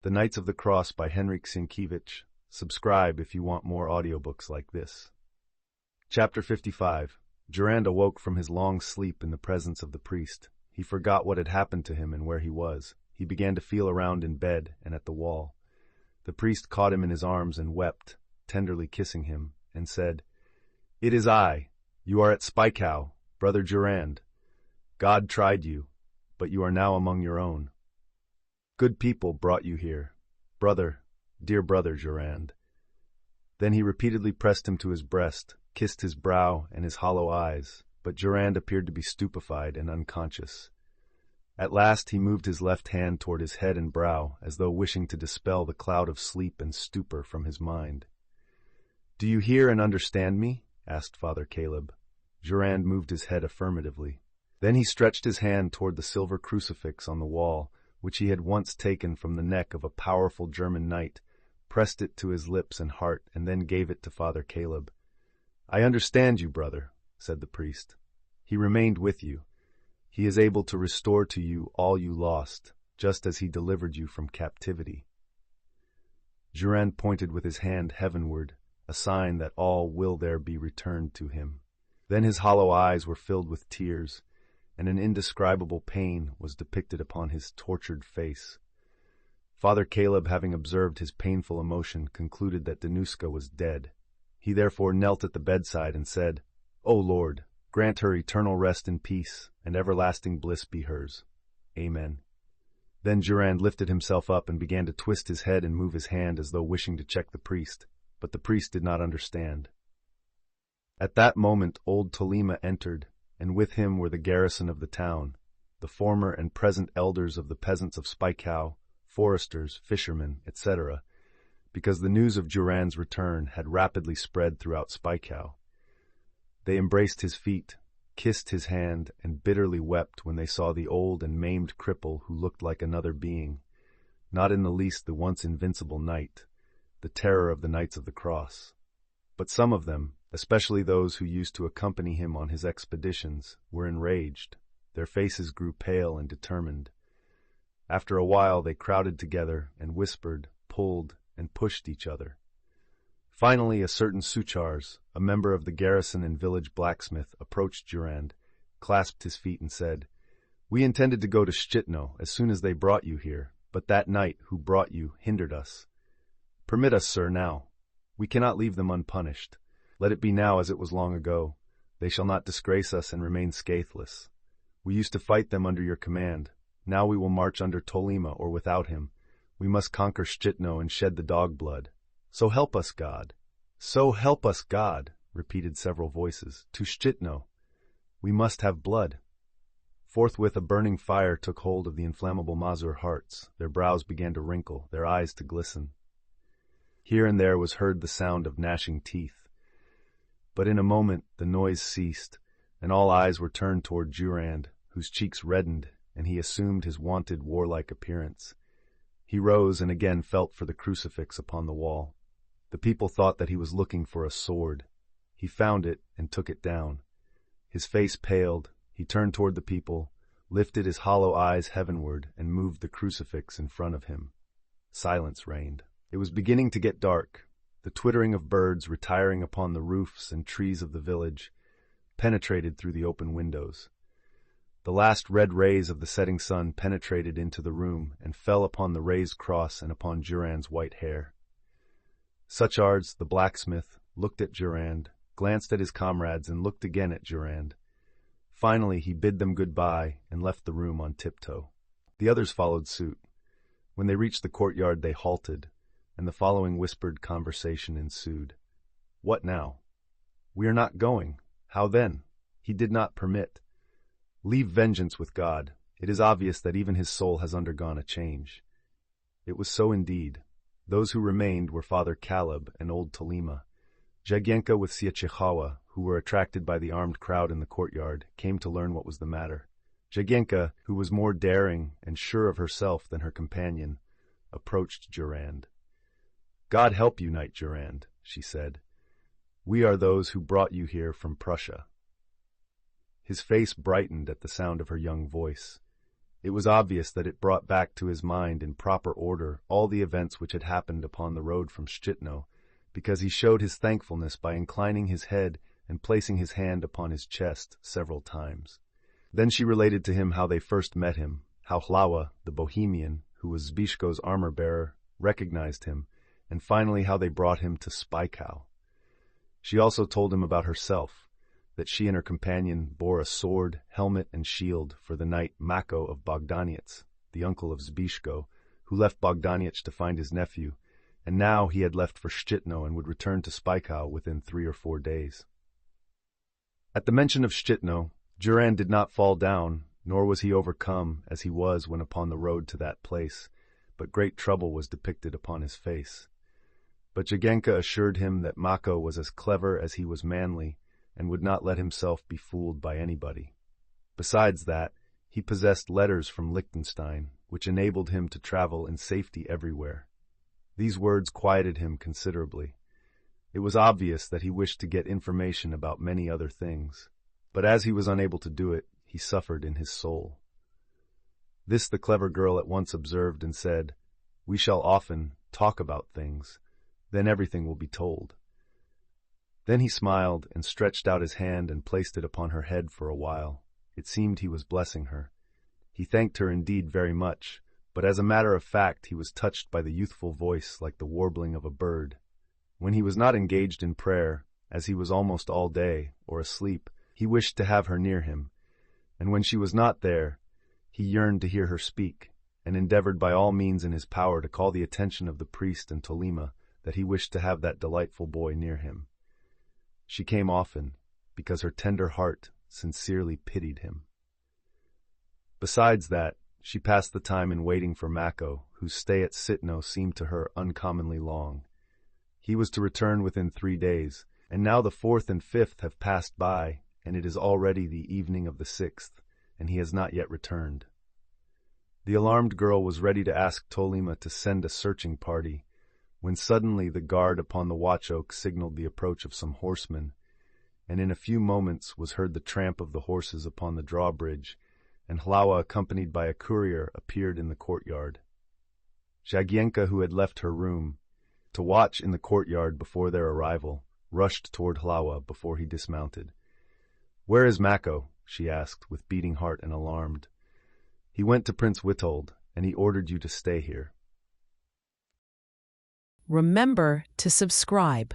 The Knights of the Cross by Henryk Sienkiewicz. Subscribe if you want more audiobooks like this. Chapter 55. Durand awoke from his long sleep in the presence of the priest. He forgot what had happened to him and where he was. He began to feel around in bed and at the wall. The priest caught him in his arms and wept, tenderly kissing him, and said, "It is I. You are at Zbykow, brother Durand. God tried you, but you are now among your own. Good people brought you here, brother, dear brother Durand." Then he repeatedly pressed him to his breast, kissed his brow and his hollow eyes, but Durand appeared to be stupefied and unconscious. At last he moved his left hand toward his head and brow, as though wishing to dispel the cloud of sleep and stupor from his mind. "Do you hear and understand me?" asked Father Caleb. Durand moved his head affirmatively. Then he stretched his hand toward the silver crucifix on the wall, which he had once taken from the neck of a powerful German knight, pressed it to his lips and heart, and then gave it to Father Caleb. "I understand you, brother," said the priest. "He remained with you. He is able to restore to you all you lost, just as he delivered you from captivity." Durand pointed with his hand heavenward, a sign that all will there be returned to him. Then his hollow eyes were filled with tears, and an indescribable pain was depicted upon his tortured face. Father Caleb, having observed his painful emotion, concluded that Danuska was dead. He therefore knelt at the bedside and said, "O Lord, grant her eternal rest in peace, and everlasting bliss be hers. Amen." Then Durand lifted himself up and began to twist his head and move his hand as though wishing to check the priest, but the priest did not understand. At that moment old Tolima entered, and with him were the garrison of the town, the former and present elders of the peasants of Zbykow, foresters, fishermen, etc., because the news of Durand's return had rapidly spread throughout Zbykow. They embraced his feet, kissed his hand, and bitterly wept when they saw the old and maimed cripple who looked like another being, not in the least the once invincible knight, the terror of the Knights of the Cross. But some of them, especially those who used to accompany him on his expeditions, were enraged. Their faces grew pale and determined. After a while they crowded together and whispered, pulled, and pushed each other. Finally a certain Suchars, a member of the garrison and village blacksmith, approached Durand, clasped his feet and said, "We intended to go to Szczytno as soon as they brought you here, but that knight who brought you hindered us. Permit us, sir, now. We cannot leave them unpunished. Let it be now as it was long ago. They shall not disgrace us and remain scatheless. We used to fight them under your command. Now we will march under Tolima or without him. We must conquer Szczytno and shed the dog blood. So help us God." "So help us God," repeated several voices. "To Szczytno. We must have blood." Forthwith a burning fire took hold of the inflammable Mazur hearts. Their brows began to wrinkle, their eyes to glisten. Here and there was heard the sound of gnashing teeth. But in a moment the noise ceased, and all eyes were turned toward Durand, whose cheeks reddened, and he assumed his wonted warlike appearance. He rose and again felt for the crucifix upon the wall. The people thought that he was looking for a sword. He found it and took it down. His face paled, he turned toward the people, lifted his hollow eyes heavenward, and moved the crucifix in front of him. Silence reigned. It was beginning to get dark. The twittering of birds retiring upon the roofs and trees of the village penetrated through the open windows. The last red rays of the setting sun penetrated into the room and fell upon the raised cross and upon Durand's white hair. Suchars, the blacksmith, looked at Durand, glanced at his comrades, and looked again at Durand. Finally he bid them good-bye and left the room on tiptoe. The others followed suit. When they reached the courtyard they halted, and the following whispered conversation ensued. "What now?" "We are not going." "How then?" "He did not permit." "Leave vengeance with God. It is obvious that even his soul has undergone a change." It was so indeed. Those who remained were Father Caleb and old Tolima. Jagiełło with Sienkiewicz, who were attracted by the armed crowd in the courtyard, came to learn what was the matter. Jagiełło, who was more daring and sure of herself than her companion, approached Durand. "God help you, Knight Durand," she said. "We are those who brought you here from Prussia." His face brightened at the sound of her young voice. It was obvious that it brought back to his mind in proper order all the events which had happened upon the road from Szczytno, because he showed his thankfulness by inclining his head and placing his hand upon his chest several times. Then she related to him how they first met him, how Hlawa, the Bohemian, who was Zbyszko's armor-bearer, recognized him, and finally how they brought him to Spykow. She also told him about herself, that she and her companion bore a sword, helmet, and shield for the knight Mako of Bogdaniec, the uncle of Zbyszko, who left Bogdaniec to find his nephew, and now he had left for Szczytno and would return to Spykow within 3 or 4 days. At the mention of Szczytno, Juran did not fall down, nor was he overcome as he was when upon the road to that place, but great trouble was depicted upon his face. But Jagiełło assured him that Mako was as clever as he was manly, and would not let himself be fooled by anybody. Besides that, he possessed letters from Liechtenstein, which enabled him to travel in safety everywhere. These words quieted him considerably. It was obvious that he wished to get information about many other things, but as he was unable to do it, he suffered in his soul. This the clever girl at once observed and said, "We shall often talk about things, then everything will be told." Then he smiled and stretched out his hand and placed it upon her head for a while. It seemed he was blessing her. He thanked her indeed very much, but as a matter of fact he was touched by the youthful voice like the warbling of a bird. When he was not engaged in prayer, as he was almost all day, or asleep, he wished to have her near him, and when she was not there, he yearned to hear her speak, and endeavored by all means in his power to call the attention of the priest and Tolima that he wished to have that delightful boy near him. She came often, because her tender heart sincerely pitied him. Besides that, she passed the time in waiting for Mako, whose stay at Szczytno seemed to her uncommonly long. He was to return within 3 days, and now the 4th and 5th have passed by, and it is already the evening of the 6th, and he has not yet returned. The alarmed girl was ready to ask Tolima to send a searching party, when suddenly the guard upon the watch-oak signaled the approach of some horsemen, and in a few moments was heard the tramp of the horses upon the drawbridge, and Hlawa, accompanied by a courier, appeared in the courtyard. Jagiełło, who had left her room to watch in the courtyard before their arrival, rushed toward Hlawa before he dismounted. "Where is Mako?" she asked, with beating heart and alarmed. "He went to Prince Witold, and he ordered you to stay here." Remember to subscribe.